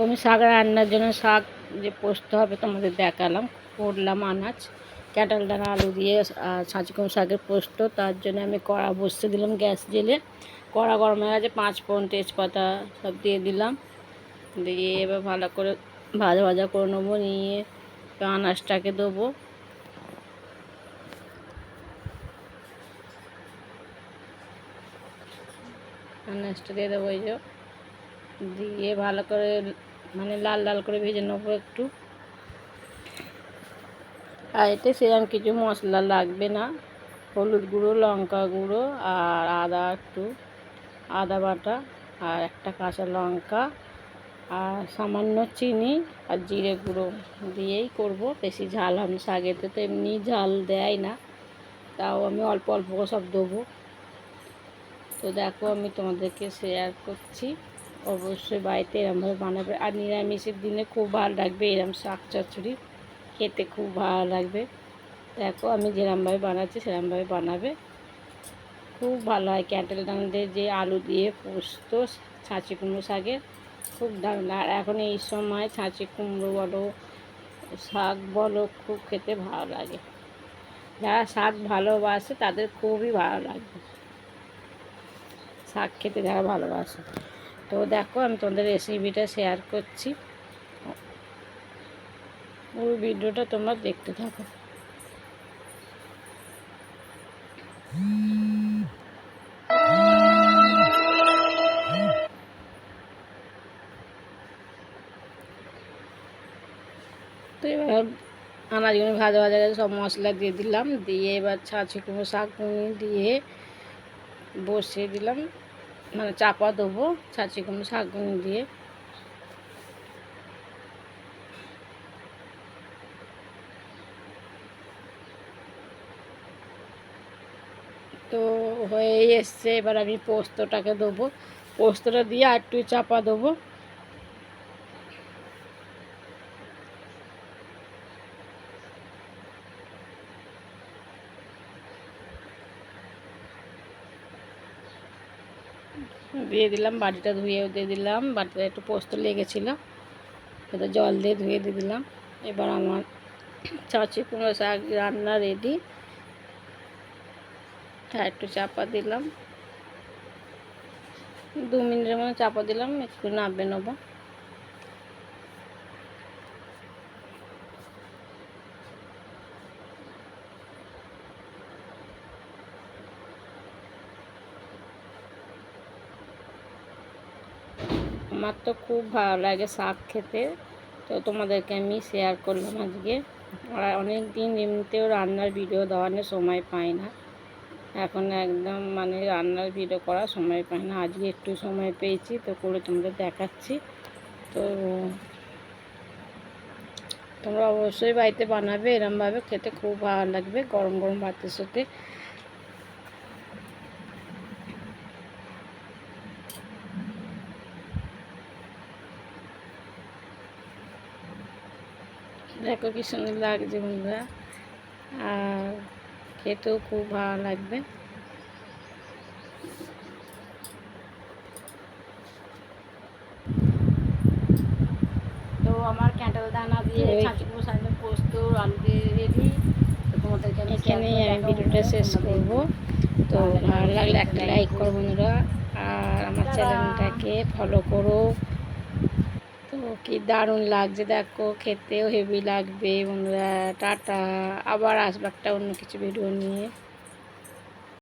আমি শাক রান্নার জন্য শাক যে পোস্ত হবে তোমাদের দেখালাম। করলাম আনাজ, ক্যাটাল ডানা আলু দিয়ে ছাঁচি কুমড়ো শাকের পোস্ত। তার জন্য আমি কড়া বসিয়ে দিলাম গ্যাস জেলে। কড়া গরম হয়ে গেছে, 5 ফোড়ন তেজপাতা সব দিয়ে দিলাম। দিয়ে এবার ভালো করে ভাজা ভাজা করে নেবো। নিয়ে আনাজটাকে দেবো। আনাজটা দিয়ে দেবো, এই যে দিয়ে ভালো করে মানে লাল লাল করে ভেজে নেবো একটু। আর এতে সেরকম কিছু মশলা লাগবে না, হলুদ গুঁড়ো, লঙ্কা গুঁড়ো আর আদা বাটা আর একটা কাঁচা লঙ্কা আর সামান্য চিনি আর জিরে গুঁড়ো দিয়েই করব। বেশি ঝাল আমি শাকেতে তো এমনি ঝাল দেয় না, তাও আমি অল্প অল্প করে সব দেবো। তো দেখো আমি তোমাদেরকে শেয়ার করছি। অবশ্যই বাড়িতে এরমভাবে বানাবে। আর নিরামিষের দিনে খুব ভালো লাগবে এরম শাক চচ্চড়ি, খেতে খুব ভালো লাগবে। দেখো আমি যেরমভাবে বানাচ্ছি সেরমভাবে বানাবে, খুব ভালো হয়। ক্যাটেল ডাঙাদের যে আলু দিয়ে পোস্ত ছাঁচি কুমড়ো শাকের খুব দারুণ। আর এখন এই সময় ছাঁচি কুমড়ো বলো শাক বলো খুব খেতে ভালো লাগে। যারা শাক ভালোবাসে তাদের খুবই ভালো লাগবে শাক খেতে, যারা ভালোবাসে। তো দেখো আমি তোমাদের রেসিপিটা শেয়ার করছি, পুরো ভিডিওটা তোমরা দেখতে থাকো। তো এবার আনাজগুলো ভাজা ভাজা গেছে, সব মশলা দিয়ে দিলাম। দিয়ে এবার ছাঁচি কুমড়ো শাক দিয়ে বসিয়ে দিলাম, মানে চাপা দেবো ছাঁচি কুমড়ো শাকগুলো দিয়ে। তো হয়ে এসছে, এবার আমি পোস্তটাকে দেবো। পোস্তটা দিয়ে আর একটু চাপা দেবো। দিয়ে দিলাম, বাটিটা ধুয়েও দিয়ে দিলাম, বাটিটা একটু পোস্ত লেগেছিলো, সেটা জল দিয়ে ধুয়ে দিয়ে দিলাম। এবার আমার ছাঁচি কুমড়ো শাক রান্না রেডি। আর একটু চাপা দিলাম, 2 মিনিটের মতো চাপা দিলাম, একটু নাড়বে নেবো। আমার তো খুব ভালো লাগে শাক খেতে, তো তোমাদেরকে আমি শেয়ার করলাম আজকে। আর অনেক দিন এমনিতেও রান্নার ভিডিও দেওয়ানোর সময় পাই না, এখন একদম মানে রান্নার ভিডিও করার সময় পাই না। আজকে একটু সময় পেয়েছি তো করে তোমাদের দেখাচ্ছি। তো তোমরা অবশ্যই বাড়িতে বানাবে, এরমভাবে খেতে খুব ভালো লাগবে গরম গরম ভাতের সাথে। দেখো কি সুন্দর লাগছে বন্ধুরা, আর খেতেও খুব ভালো লাগবে। তো আমার ক্যাটেল দানা দিয়ে ছাঁচি কুমড়ো শাকের পোস্ত আলু দিয়ে রেডি। তো তোমাদেরকে এখানেই আমি ভিডিওটা শেষ করব। তো ভালো লাগলে একটা লাইক করো বন্ধুরা, আর আমার চ্যানেলটাকে ফলো করো। তো কি দারুণ লাগছে দেখো, খেতেও হেভি লাগবে বন্ধুরা। টাটা, আবার আসবো একটা অন্য কিছু ভিডিও নিয়ে।